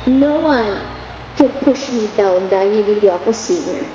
No one could push me down dahil hindi ako singer.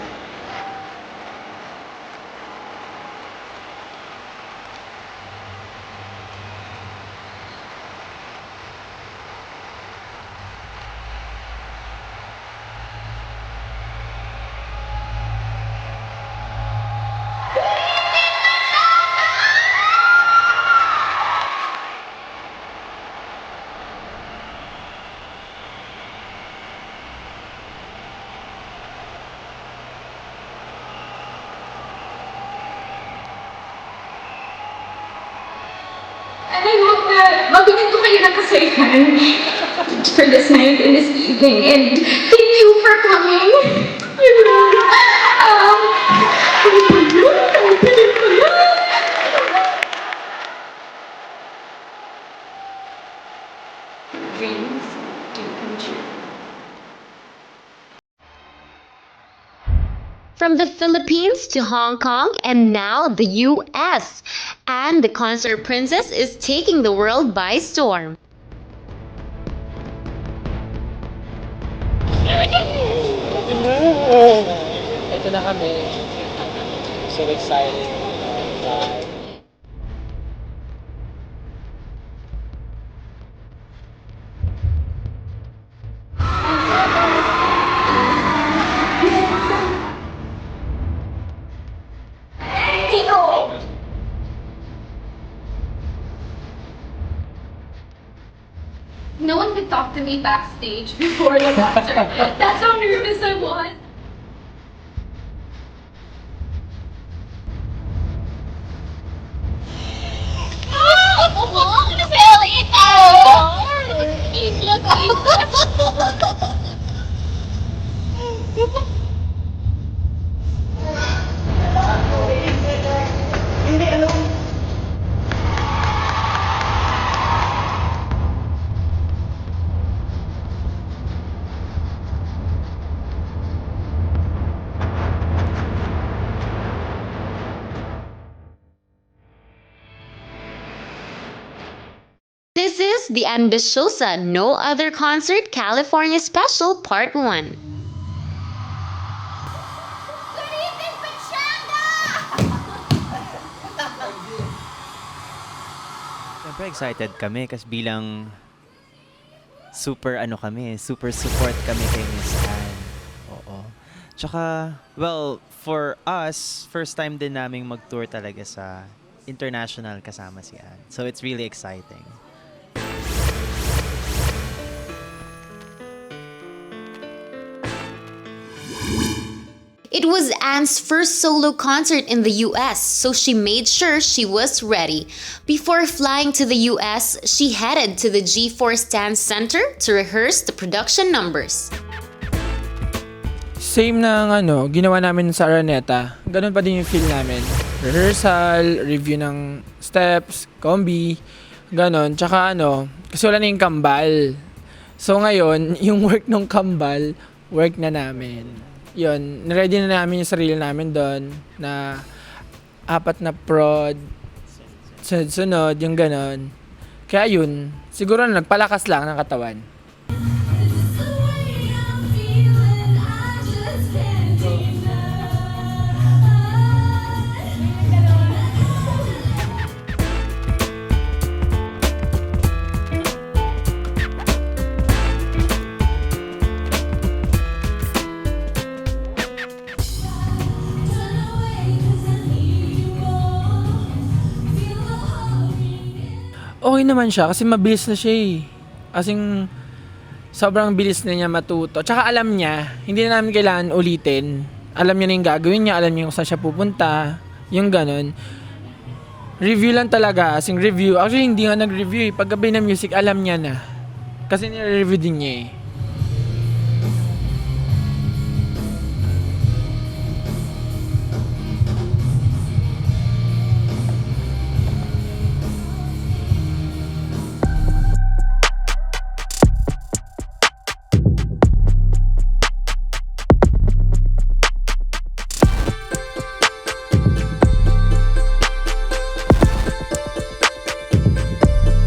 And I hope na mabigyan ko kayo ng kasayahan for this night and this evening. And thank you for coming. Um, Dreams do come true. From the Philippines to Hong Kong and now the US. And the concert princess is taking the world by storm. Ito na kami. So excited. Bye. No one could talk to me backstage before the concert. That's how nervous I was. This is the Ambitiosa No Other Concert California Special Part 1. Siyempre excited kami kasi bilang super super support kami kay Miss Anne. Oo. Tsaka, well, for us, first time din naming mag-tour talaga sa international kasama si Anne. So it's really exciting. It was Anne's first solo concert in the US, so she made sure she was ready. Before flying to the US, she headed to the G4 Dance Center to rehearse the production numbers. Same ng ginawa namin sa Araneta. Ganun pa din yung feel namin. Rehearsal, review ng steps, combi, ganun. Tsaka kasi wala na yung kambal. So ngayon, yung work ng kambal, work na namin. Yun, ready na namin yung sarili namin doon na 4 na prod, sunod-sunod, yung ganon. Kaya yun, siguro nagpalakas lang ng katawan. Okay naman siya kasi mabilis na siya eh. Kasing sobrang bilis na niya matuto. Tsaka alam niya, hindi na namin kailangan ulitin. Alam niya na yung gagawin niya, alam niya kung saan siya pupunta. Yung ganon. Review lang talaga, review. Actually, hindi nga nag-review eh. Paggabi ng music, alam niya na. Kasi nire-review din niya eh.